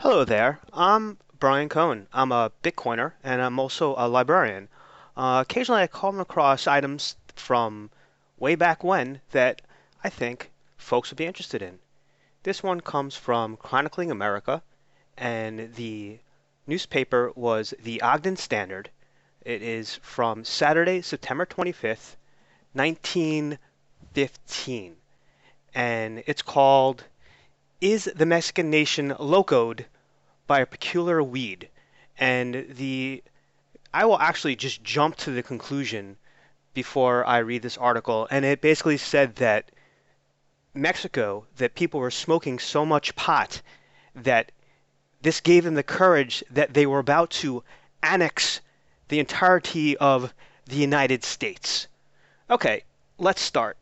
Hello there. I'm Brian Cohn. I'm a Bitcoiner and I'm also a librarian. Occasionally I come across items from way back when that I think folks would be interested in. This one comes from Chronicling America, and the newspaper was the Ogden Standard. It is from Saturday, September 25th, 1915, and it's called Is the Mexican Nation Locoed by a Peculiar Weed? And the I will actually just jump to the conclusion before I read this article, and it basically said that that people were smoking so much pot that this gave them the courage that they were about to annex the entirety of the United States. Okay, let's start.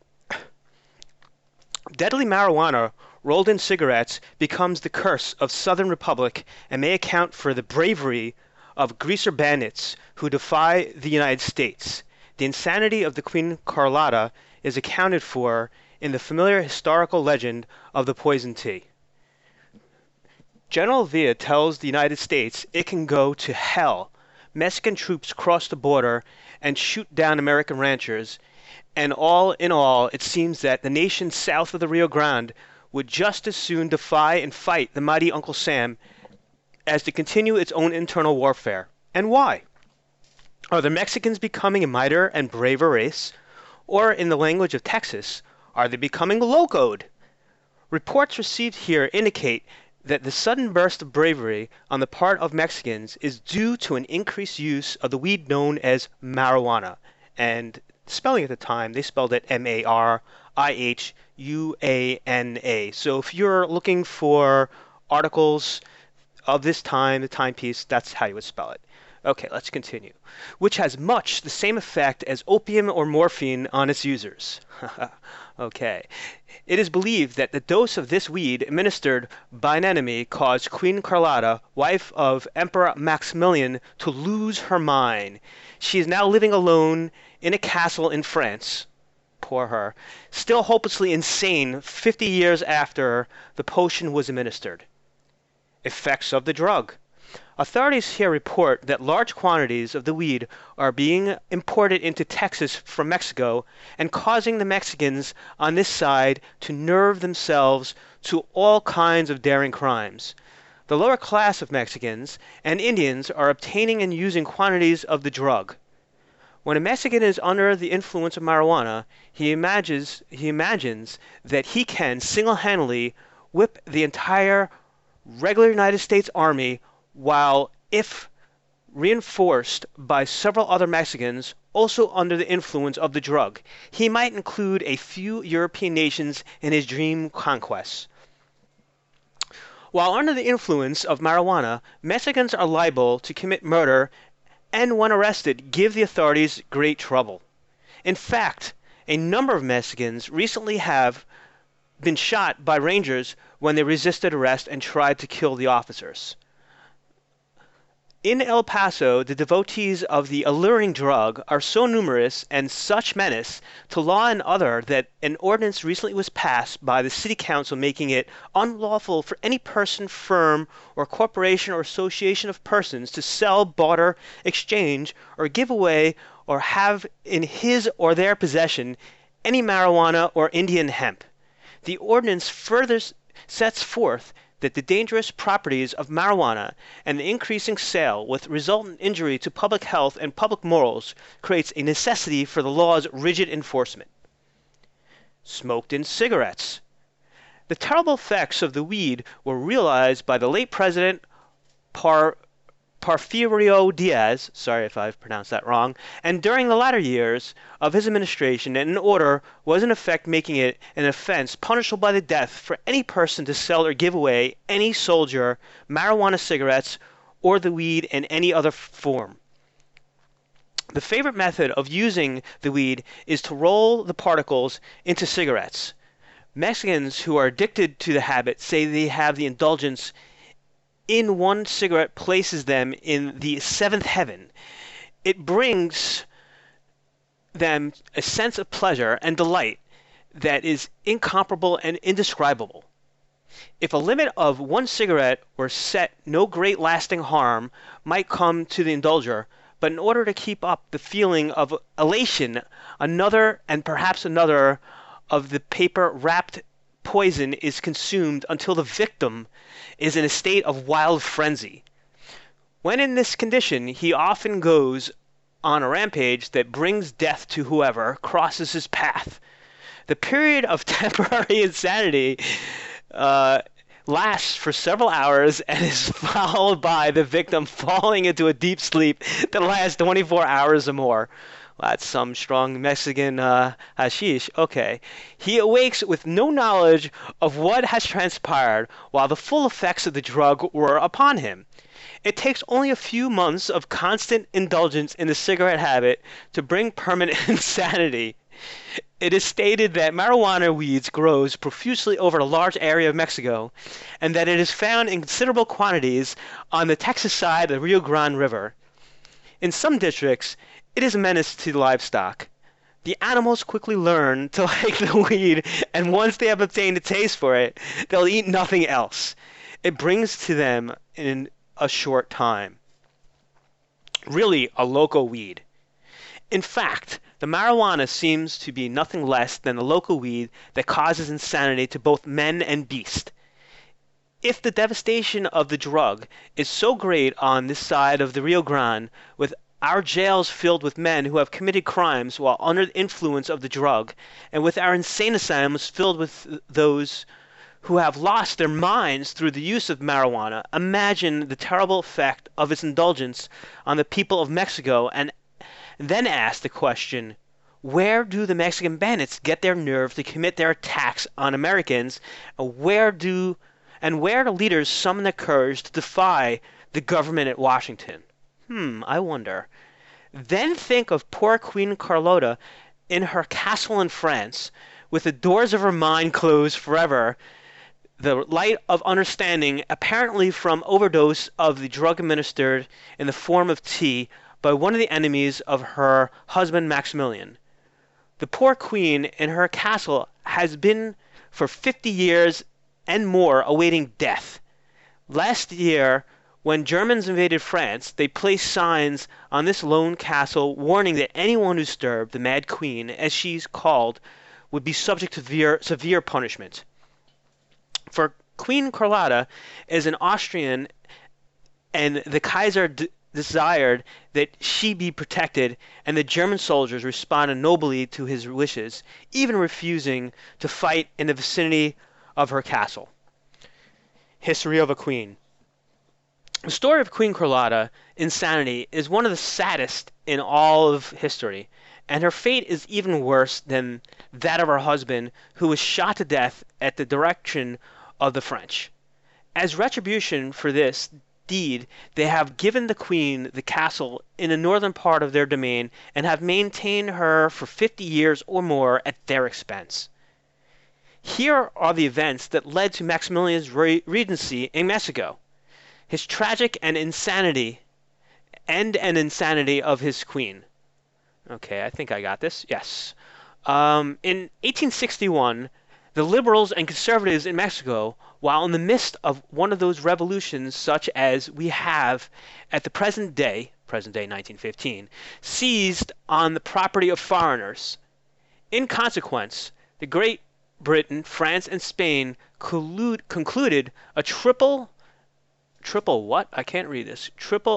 Deadly marijuana rolled in cigarettes becomes the curse of Southern Republic and may account for the bravery of greaser bandits who defy the United States. The insanity of the Queen Carlotta is accounted for in the familiar historical legend of the poison tea. General Villa tells the United States it can go to hell. Mexican troops cross the border and shoot down American ranchers, and all in all, it seems that the nation south of the Rio Grande would just as soon defy and fight the mighty Uncle Sam as to continue its own internal warfare. And why? Are the Mexicans becoming a mightier and braver race? Or, in the language of Texas, are they becoming locoed? Reports received here indicate that the sudden burst of bravery on the part of Mexicans is due to an increased use of the weed known as marijuana, and spelling at the time, they spelled it Marihuana. So if you're looking for articles of this time, the timepiece, that's how you would spell it. Okay, let's continue. Which has much the same effect as opium or morphine on its users. Okay. It is believed that the dose of this weed administered by an enemy caused Queen Carlotta, wife of Emperor Maximilian, to lose her mind. She is now living alone in a castle in France. Poor her. Still hopelessly insane 50 years after the potion was administered. Effects of the drug. Authorities here report that large quantities of the weed are being imported into Texas from Mexico and causing the Mexicans on this side to nerve themselves to all kinds of daring crimes. The lower class of Mexicans and Indians are obtaining and using quantities of the drug. When a Mexican is under the influence of marijuana, he imagines that he can single-handedly whip the entire regular United States Army, while, if reinforced by several other Mexicans also under the influence of the drug, he might include a few European nations in his dream conquests. While under the influence of marijuana, Mexicans are liable to commit murder and, when arrested, give the authorities great trouble. In fact, a number of Mexicans recently have been shot by rangers when they resisted arrest and tried to kill the officers. In El Paso, the devotees of the alluring drug are so numerous and such menace to law and order that an ordinance recently was passed by the city council making it unlawful for any person, firm, or corporation or association of persons to sell, barter, exchange, or give away or have in his or their possession any marijuana or Indian hemp. The ordinance further sets forth that the dangerous properties of marijuana and the increasing sale with resultant injury to public health and public morals creates a necessity for the law's rigid enforcement. Smoked in cigarettes. The terrible effects of the weed were realized by the late President Porfirio Diaz, sorry if I've pronounced that wrong, and during the latter years of his administration an order was in effect making it an offense punishable by the death for any person to sell or give away any soldier marijuana cigarettes or the weed in any other form. The favorite method of using the weed is to roll the particles into cigarettes. Mexicans who are addicted to the habit say they have the indulgence in one cigarette places them in the seventh heaven. It brings them a sense of pleasure and delight that is incomparable and indescribable. If a limit of one cigarette were set, no great lasting harm might come to the indulger, but in order to keep up the feeling of elation, another and perhaps another of the paper-wrapped poison is consumed until the victim is in a state of wild frenzy. When in this condition, he often goes on a rampage that brings death to whoever crosses his path. The period of temporary insanity lasts for several hours and is followed by the victim falling into a deep sleep that lasts 24 hours or more. Well, that's some strong Mexican hashish. Okay. He awakes with no knowledge of what has transpired while the full effects of the drug were upon him. It takes only a few months of constant indulgence in the cigarette habit to bring permanent insanity. It is stated that marijuana weeds grows profusely over a large area of Mexico, and that it is found in considerable quantities on the Texas side of the Rio Grande River. In some districts, it is a menace to livestock. The animals quickly learn to like the weed, and once they have obtained a taste for it, they'll eat nothing else. It brings to them in a short time. Really, a local weed. In fact, the marijuana seems to be nothing less than the local weed that causes insanity to both men and beast. If the devastation of the drug is so great on this side of the Rio Grande, with our jails filled with men who have committed crimes while under the influence of the drug, and with our insane asylums filled with those who have lost their minds through the use of marijuana, imagine the terrible effect of its indulgence on the people of Mexico, and then ask the question, where do the Mexican bandits get their nerve to commit their attacks on Americans, and where do leaders summon the courage to defy the government at Washington? I wonder. Then think of poor Queen Carlotta in her castle in France, with the doors of her mind closed forever, the light of understanding, apparently from overdose of the drug administered in the form of tea by one of the enemies of her husband Maximilian. The poor queen in her castle has been for 50 years and more awaiting death. Last year, when Germans invaded France, they placed signs on this lone castle warning that anyone who disturbed the Mad Queen, as she's called, would be subject to severe punishment. For Queen Carlotta is an Austrian, and the Kaiser desired that she be protected, and the German soldiers responded nobly to his wishes, even refusing to fight in the vicinity of her castle. History of a Queen. The story of Queen Carlotta's insanity is one of the saddest in all of history, and her fate is even worse than that of her husband, who was shot to death at the direction of the French. As retribution for this deed, they have given the queen the castle in the northern part of their domain, and have maintained her for 50 years or more at their expense. Here are the events that led to Maximilian's regency in Mexico, his tragic and insanity of his queen. Okay, I think I got this. Yes. In 1861, the liberals and conservatives in Mexico, while in the midst of one of those revolutions such as we have at the present day 1915, seized on the property of foreigners. In consequence, the Great Britain, France, and Spain concluded a triple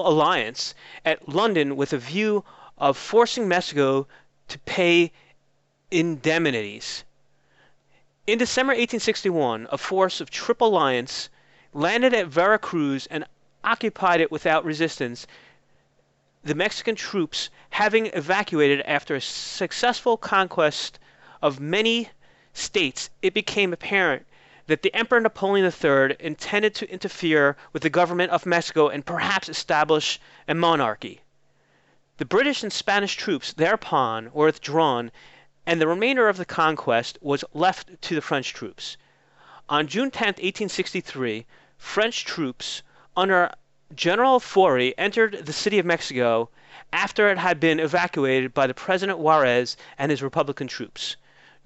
alliance at London with a view of forcing Mexico to pay indemnities. In December 1861, a force of Triple Alliance landed at Veracruz and occupied it without resistance, the Mexican troops having evacuated after a successful conquest of many states. It became apparent that the Emperor Napoleon III intended to interfere with the government of Mexico and perhaps establish a monarchy. The British and Spanish troops thereupon were withdrawn, and the remainder of the conquest was left to the French troops. On June 10, 1863, French troops under General Faure entered the city of Mexico after it had been evacuated by the President Juarez and his Republican troops.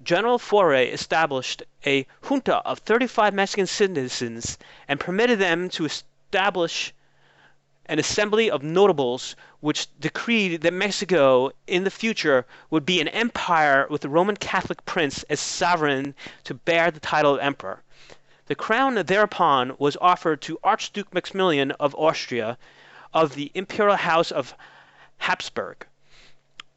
General Faure established a junta of 35 Mexican citizens and permitted them to establish an assembly of notables which decreed that Mexico in the future would be an empire with the Roman Catholic prince as sovereign to bear the title of emperor. The crown thereupon was offered to Archduke Maximilian of Austria of the imperial house of Habsburg.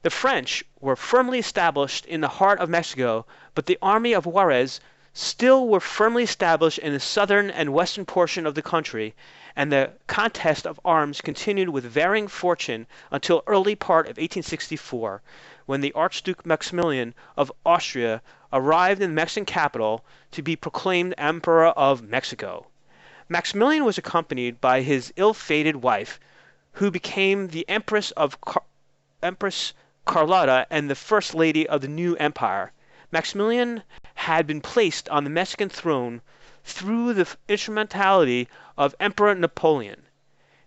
The French were firmly established in the heart of Mexico, but the army of Juarez still were firmly established in the southern and western portion of the country, and the contest of arms continued with varying fortune until early part of 1864, when the Archduke Maximilian of Austria arrived in the Mexican capital to be proclaimed Emperor of Mexico. Maximilian was accompanied by his ill-fated wife, who became the Empress Carlotta and the First Lady of the new empire. Maximilian had been placed on the Mexican throne through the instrumentality of Emperor Napoleon.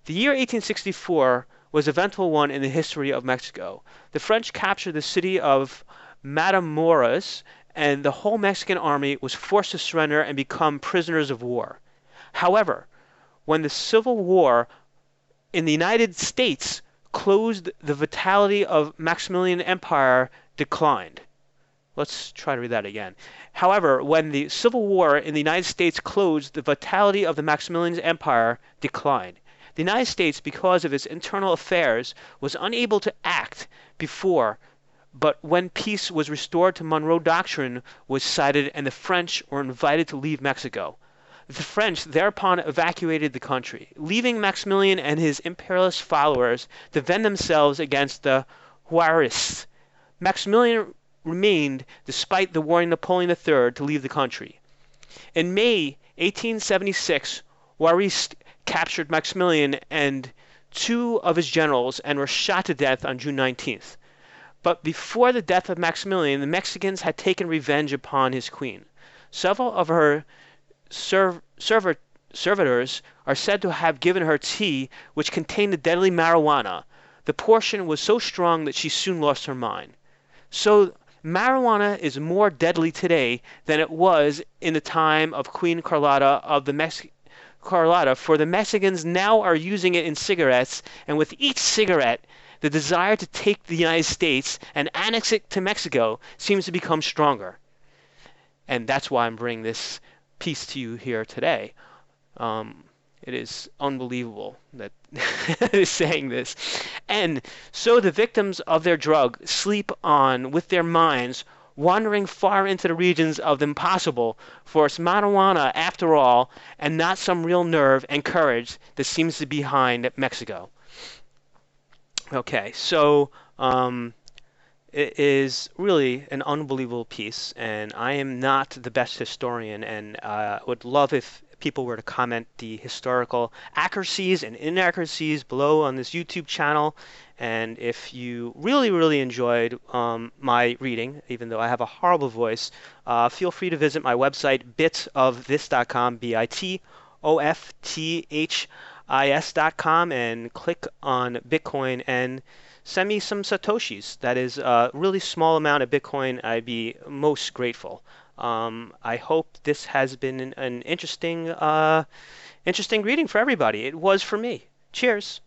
The year 1864 was an eventful one in the history of Mexico. The French captured the city of Matamoros, and the whole Mexican army was forced to surrender and become prisoners of war. However, when the Civil War in the United States closed, the vitality of Maximilian Empire declined. Let's try to read that again. However, when the Civil War in the United States closed, the vitality of the Maximilian Empire declined. The United States, because of its internal affairs, was unable to act before, but when peace was restored, the Monroe Doctrine was cited and the French were invited to leave Mexico. The French thereupon evacuated the country, leaving Maximilian and his imperialist followers to defend themselves against the Juarists. Maximilian remained, despite the warning of Napoleon III to leave the country. In May 1876, Juarists captured Maximilian and two of his generals and were shot to death on June 19th. But before the death of Maximilian, the Mexicans had taken revenge upon his queen. Several of her servitors are said to have given her tea which contained the deadly marijuana. The portion was so strong that she soon lost her mind. So marijuana is more deadly today than it was in the time of Queen Carlotta of the Carlotta, for the Mexicans now are using it in cigarettes, and with each cigarette, the desire to take the United States and annex it to Mexico seems to become stronger. And that's why I'm bringing this piece to you here today. It is unbelievable that is saying this. And so the victims of their drug sleep on with their minds wandering far into the regions of the impossible, for it's marijuana after all, and not some real nerve and courage that seems to be behind Mexico. Okay, so it is really an unbelievable piece, and I am not the best historian, and would love if people were to comment the historical accuracies and inaccuracies below on this YouTube channel. And if you really enjoyed my reading, even though I have a horrible voice, feel free to visit my website, bitofthis.com, bitofthis.com, and click on Bitcoin and send me some Satoshis. That is a really small amount of Bitcoin. I'd be most grateful. I hope this has been an interesting reading for everybody. It was for me. Cheers.